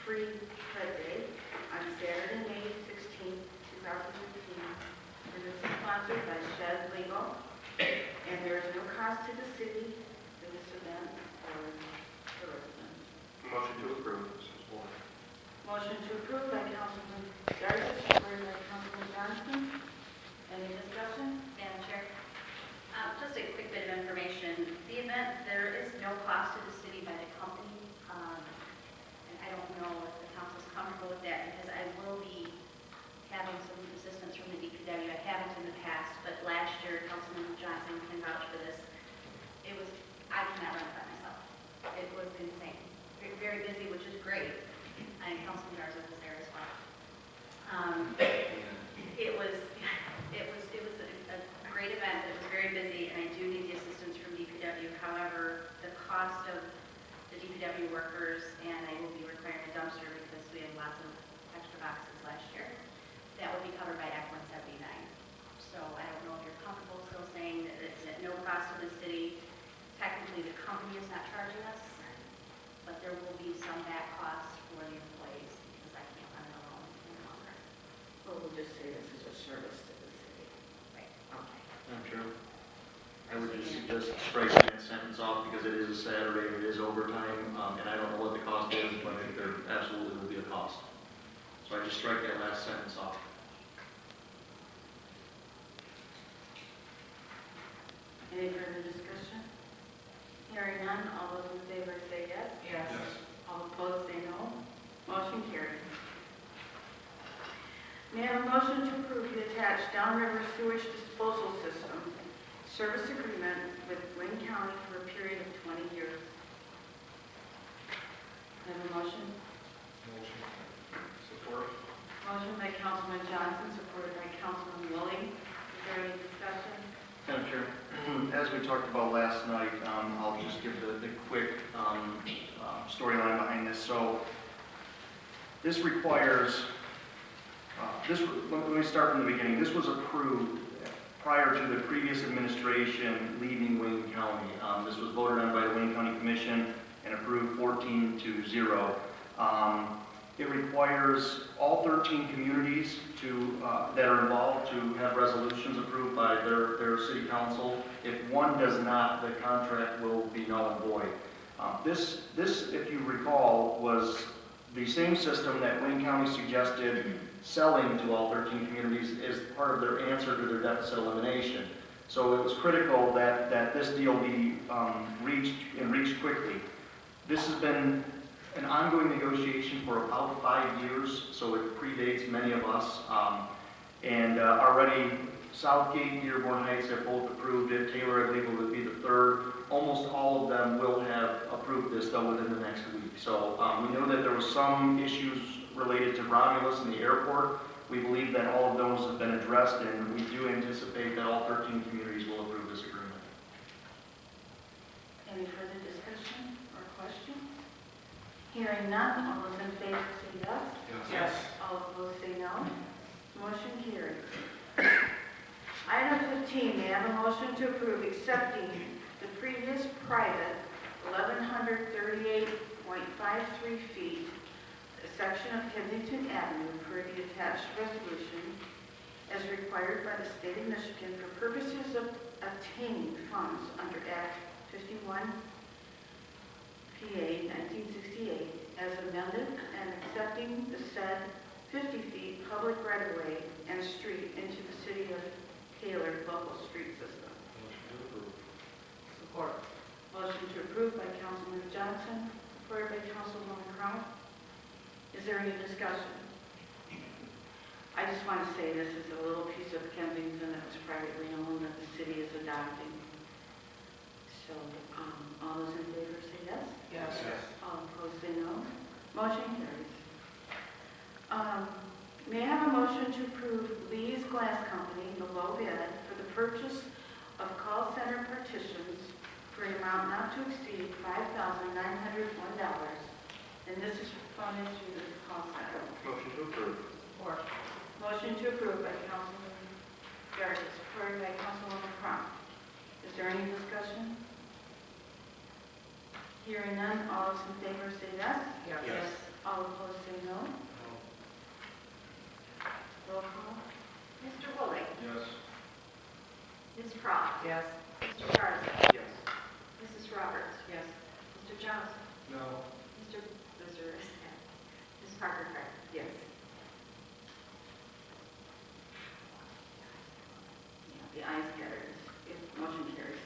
free Tread Day on Saturday, May 16, 2015. And this is sponsored by Shed Legal, and there is no cost to the city for this event or the residents. Motion to approve, Mrs. Moore. Motion to approve by Councilman Garza, supported by Councilman Johnson. Any discussion? Madam Chair, just a quick bit of information. The event, there is no cost to the city by the company, and I don't know if the council is comfortable with that because I will be having some assistance from the DPW. I haven't in the past, but last year, Councilman Johnson can vouch for this. I cannot run it by myself. It was insane. Very busy, which is great. And Councilman Garza was there as well. It was a great event. It was very busy, and I do need the assistance from DPW. However, the cost of the DPW workers, and I will be requiring a dumpster because we had lots of extra boxes last year, that will be covered by Act 179. So I don't know if you're comfortable still saying that it's at no cost to the city. Technically, the company is not charging us, but there will be some back costs for the employees because I can't run it alone any longer. Well, we'll just say this is a service to the city. Right. Okay. Madam Chair, I would just suggest striking that sentence off because it is a Saturday, it is overtime, and I don't know what the cost is, but I think there absolutely will be a cost. So I just strike that last sentence off. Any further discussion? Hearing none, all those in favor say yes. Yes. All opposed say no. Motion carries. May I have a motion to approve the attached downriver sewage disposal system service agreement with Wayne County for a period of 20 years? May I have a motion? Motion. Support. Motion by Councilman Johnson, supported by Councilman Willie. Is there any discussion? Madam Chair, as we talked about last night, I'll just give the quick storyline behind this. So this requires, let me start from the beginning. This was approved prior to the previous administration leaving Wayne County. This was voted on by the Wayne County Commission and approved 14-0. It requires all 13 communities that are involved to have resolutions approved by their city council. If one does not, the contract will be null and void. This, if you recall, was the same system that Wayne County suggested selling to all 13 communities as part of their answer to their deficit elimination. So it was critical that this deal be reached quickly. This has been an ongoing negotiation for about 5 years, so it predates many of us. Already Southgate, Dearborn Heights have both approved it. Taylor, I believe, will be the third. Almost all of them will have approved this, though, within the next week. So we know that there were some issues related to Romulus and the airport. We believe that all of those have been addressed, and we do anticipate that all 13 communities will approve this agreement. Any further discussion or questions? Hearing none, all those in favor say yes. Yes. All opposed say no. Motion carries. Item 15, may I have a motion to approve accepting the previous private 1,138.53 feet section of Kensington Avenue for the attached resolution as required by the state of Michigan for purposes of obtaining funds under Act 51 PA 1968 as amended and accepting the said 50 feet public right-of-way and street into the city of Taylor local street system. Support. Motion to approve by Councilman Johnson, supported by Councilwoman Cronk. Is there any discussion? I just want to say this is a little piece of Kensington that was privately owned that the city is adopting. So all those in favor say yes. Yes. All opposed say no. Motion carries. May I have a motion to approve Lee's Glass Company, the low bid, for the purchase of call center partitions for an amount not to exceed $5,901, and this is funded through the call center. Motion to approve. Support. Motion to approve by Councilman Garza, supported by Councilwoman Cronk. Is there any discussion? Hearing none, all those in favor say yes. Yes. Yes. All All opposed say no. Roll call. Mr. Woolley? Yes. Ms. Croft? Yes. Mr. Garza? Yes. Mrs. Roberts? Yes. Mr. Johnson? No. Ms. Parker? Yes. The ayes carries, motion carries.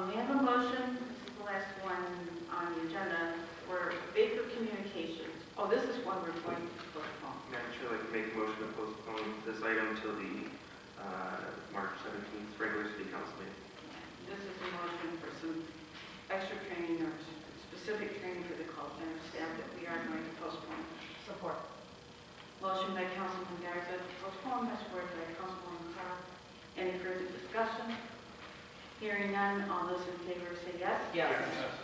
We have a motion, this is the last one on the agenda, for Baker Communications. Oh, this is one we're going to postpone. Madam Chair, I'd like to make a motion to postpone this item until the March 17th regular city council meeting. This is a motion for some extra training or specific training for the call center staff that we are going to postpone. Support. Motion by Councilman Garza to postpone, supported by Councilwoman Clark. Any further discussion? Hearing none, all those in favor say yes. Yes.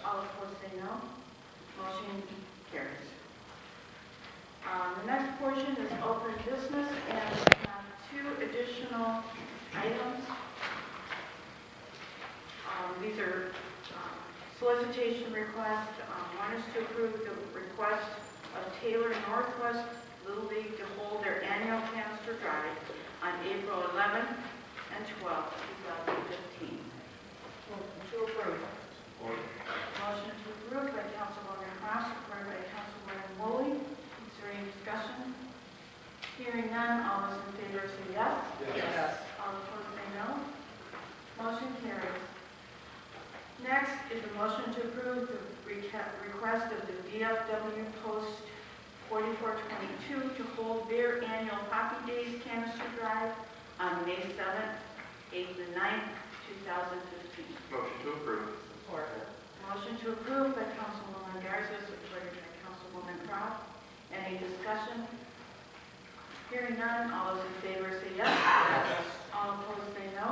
All opposed say no. Motion carries. The next portion is open business, and we have two additional items. These are solicitation requests. One is to approve the request of Taylor Northwest Little League to hold their annual canister drive on April 11th and 12th, 2015. To approve. Motion to approve by Councilwoman Cross, supported by Councilwoman Woolley. Is there any discussion? Hearing none, all those in favor say yes. Yes. All opposed say no. Motion carries. Next is a motion to approve the request of the VFW Post 4422 to hold their annual Hockey Days canister drive on May 7th, 8th, and 9th, 2015. Motion to approve. Support. Motion to approve by Councilwoman Garza, supported by Councilwoman Croft. Any discussion? Hearing none, all those in favor say yes. Yes. All opposed say no.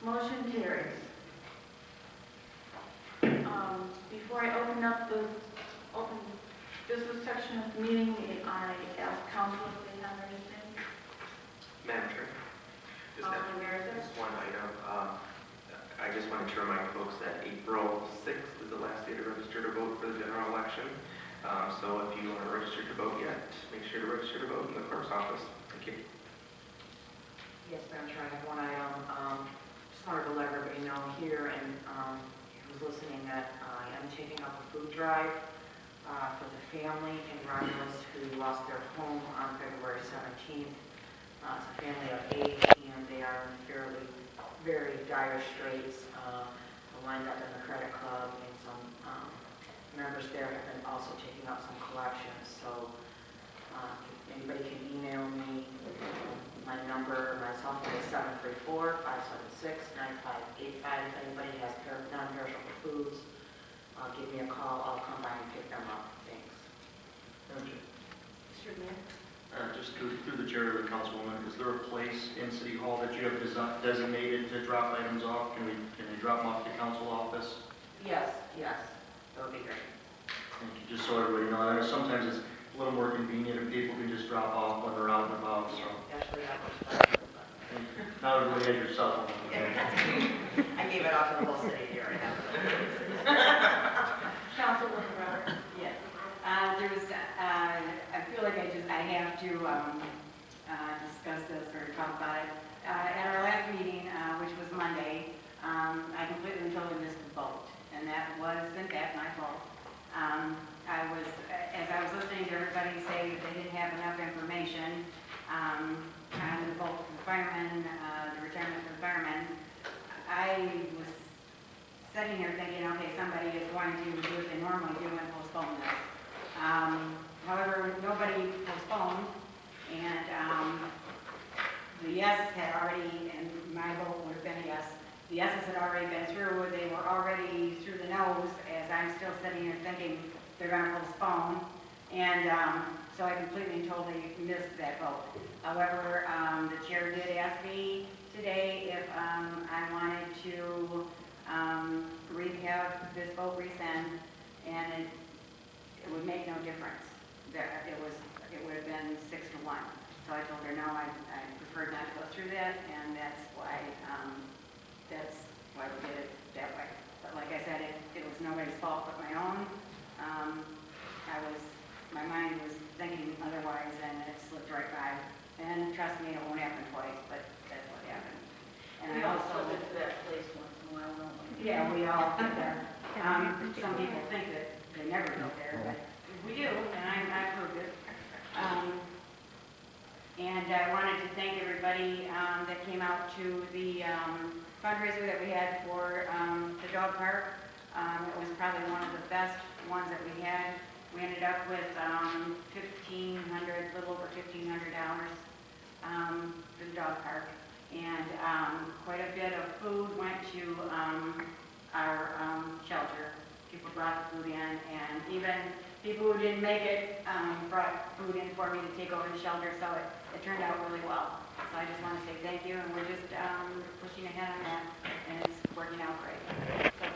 Motion carries. Before I open up the open business section of the meeting, I ask council if they have anything. Madam Chair, just have Councilman Garza? just one item. I just wanted to remind folks that April 6th is the last day to register to vote for the general election. So if you aren't registered to vote yet, make sure to register to vote in the clerk's office. Thank you. Yes, Madam Chair, I have one item. Just wanted to let everybody know here and who's listening that I am taking up a food drive for the family in Romulus who lost their home on February 17th. It's a family of 8, and they are in very dire straits. Lined up in the credit club, and some members there have been also taking up some collections. So if anybody can email me. My number, my cell phone is 734-576-9585. If anybody has non-perishable foods, give me a call. I'll come by and pick them up. Thanks. Mr. Mayor? Just through the chair of the councilwoman, is there a place in City Hall that you have designated to drop items off? Can they drop them off at the council office? Yes, that would be great. Thank you. Just so everybody knows, I know sometimes it's a little more convenient if people can just drop off when they're out and about, so. Actually, that was better. Not everybody has your cell phone. I gave it off to the whole city here. Councilwoman Roberts? Yes. I feel like I have to discuss this or talk about it. At our last meeting, which was Monday, I completely and totally missed the vote, and that was, in fact, my fault. As I was listening to everybody say that they didn't have enough information on the vote for the firemen, the retirement for the firemen, I was sitting here thinking, okay, somebody is going to do what they normally do and postpone this. However, nobody postponed, and the yes had already, and my vote would have been a yes. The yeses had already been through, they were already through the nose, as I'm still sitting here thinking they're going to postpone. And so I completely and totally missed that vote. However, the chair did ask me today if I wanted to have this vote rescind, and it would make no difference. It would have been 6-1. So I told her no, I preferred not to go through that, and that's why we did it that way. But like I said, it was nobody's fault but my own. I was trust me, it won't happen twice, but that's what happened. And We I all also, slip into that place once in a while, don't we? yeah, we all get there. Some people think that they never go there, but we do, and I proved it. And I wanted to thank everybody that came out to the fundraiser that we had for the dog park. It was probably one of the best ones that we had. We ended up with $1,500, little over $1,500 for the dog park. And quite a bit of food went to our shelter. People brought the food in, and even people who didn't make it brought food in for me to take over the shelter, so it turned out really well. So I just want to say thank you, and we're just pushing ahead on that, and it's working out great. So